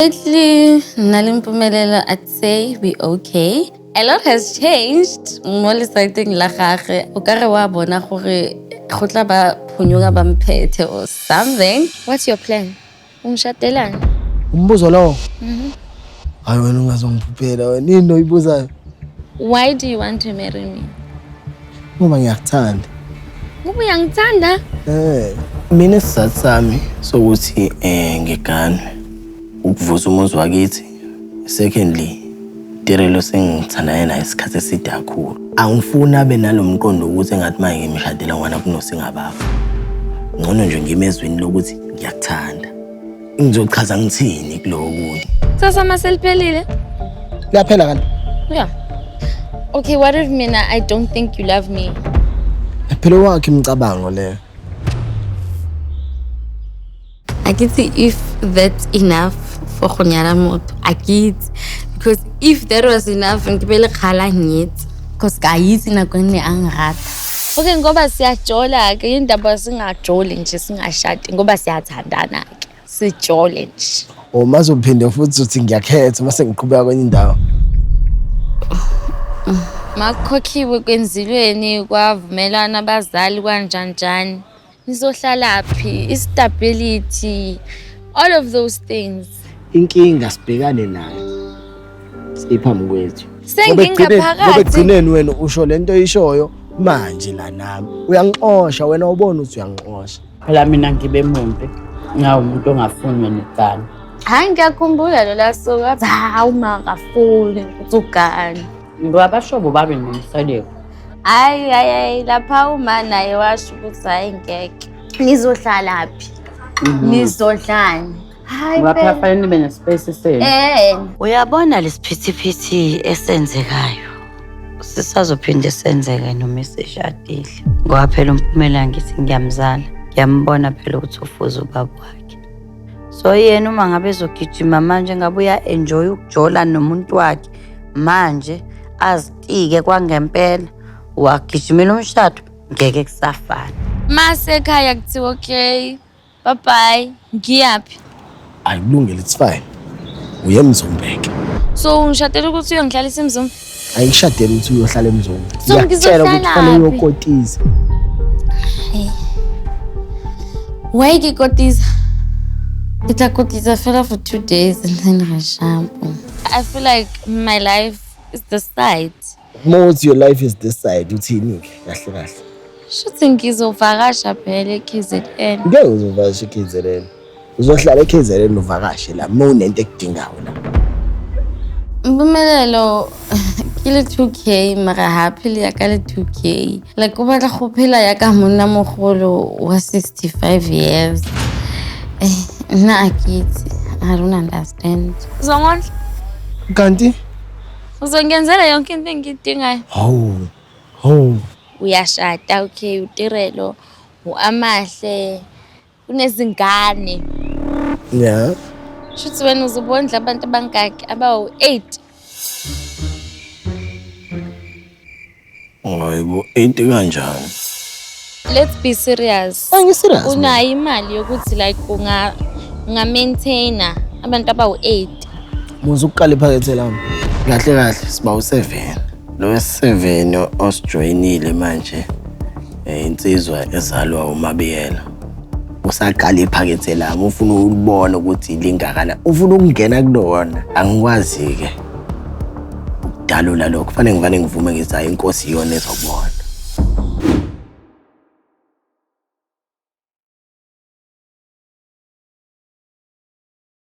Lately, nalimpumelelo, I'd say we okay. A lot has changed. Mo exciting la gagwe. O kare wa bona gore go tla ba phunyoga ba mphethe or something. What's your plan? Ungishatelani? Umbuzo lo. Hayi wena ungazongiphuphela wena into oyibuzayo. Why do you want to marry me? Ngoba ngiyakuthanda. Ngoba uyangithanda? Mina isizathu sami sokuthi ngigane ukuvuza umuzi wakithi. Secondly, Tirelo sengithanda naye isikhathi eside kakhulu. Angifuni abe nalomqondo ukuthi engathi manje ngimshadela ngwana kunosingababa. Ngcono nje ngimezweni lokuthi ngiyakuthanda. Ngizochaza ngithini kulokunye. Sasa maseliphelile? Liyaphela kanti. Yeah. Okay, what if mina I don't think you love me? Phela wakhe imicabango leyo. Akithi if that's enough for go nyala motho. Akithi because if that was enough ngibele khala ngithi because ka yithi na kone angirata. Okay, ngoba siyajola ke indaba singajoli nje singashadi ngoba siyathandana ke. Sijole nje. Uma uzophinde futhi uthi ngiyakhetha mase ngiqhubeka kwenye indawo. Makhokhiwe kwenzilweni kwavumelana abazali kanjanjani. Nizohlala phi? Stability. All of those things. Inkinga sibhekane nayo. Siphambi kwethu. Sengingaphakathi. Ngoba egcineni wena usho lento oyishoyo manje la nami. Uyangixosha wena ubona ukuthi uyangixosha. Phela mina ngibe mumbi. Ngawumuntu ongafuni necala. Hayi ngiyakhumbula lo laso ngathi hawu makafuni uthugani. Ngabashobo babe nomsaleko. Hayi lapha uma naye washo ukuthi hayi ngeke. Nizohlala phi? Nizohlala. Hayi Ngapha fanele nibe nespace senu. Uyabona lesiphithiphithi esenzekayo. Sisazophinde senzeke noma seshadile. Ngoba phela umpumela ngithi ngiyamzala. Ngiyambona phela ukuthi ufuza ubaba wakhe. So yena uma ngabe ezogijima manje ngabe uya enjoy ukujola nomuntu wakhe manje azitike kwangempela wagijimela umshado ngeke kusafana. Mase ekhaya kuthiwa okay. Bye bye. Ngiyaphi? Ayikulungile it's fine. Uyemzombeke. So ungishadela ukuthi uyongihlalisa emzumbe? Ayishadela ukuthi uyohlala emzombe. So ngizohlala ukuthi fanele uyokotiza. Why ke kotiza? Kita kotiza fela for 2 days and then rashampo. I feel like my life is the side. Most your life is this side uthini ke kahle kahle. Shuthi ngizovakasha phela eKZN. Ngeke uzovakasha eKZN. Uzohlala eKZN uvakashe la unento ekudingayo la. Mpumelelo kile 2K mara happily ya kale 2K. Like o batla go phela ya ka monna mogolo wa 65 years. Na akithi I don't understand. Uzongondla? Kanti Uzongenzela yonke into engidingayo. Hawu. Uyashada okay uTirelo uAmahle unezingane. Yeah. Shuthi wena uzobondla abantu abangaki abawu 8. Hayibo, into kanjani? Let's be serious. Angiserious. Unayo imali yokuthi like unga maintainer abantu abawu 8. Muze uqala iphakethe lami. Kahle kahle siba u7. Lo wesi7 osjoinile manje. Insizwa ezalwa uMabiyela. Usaqala iphakethe lami ufuna ukubona ukuthi lingakana. Ufuna ukungena kulona. Angikwazi ke. Ukudalula lokho kufanele ngivane ngivume ngithi hayi inkosi iyona ezobona.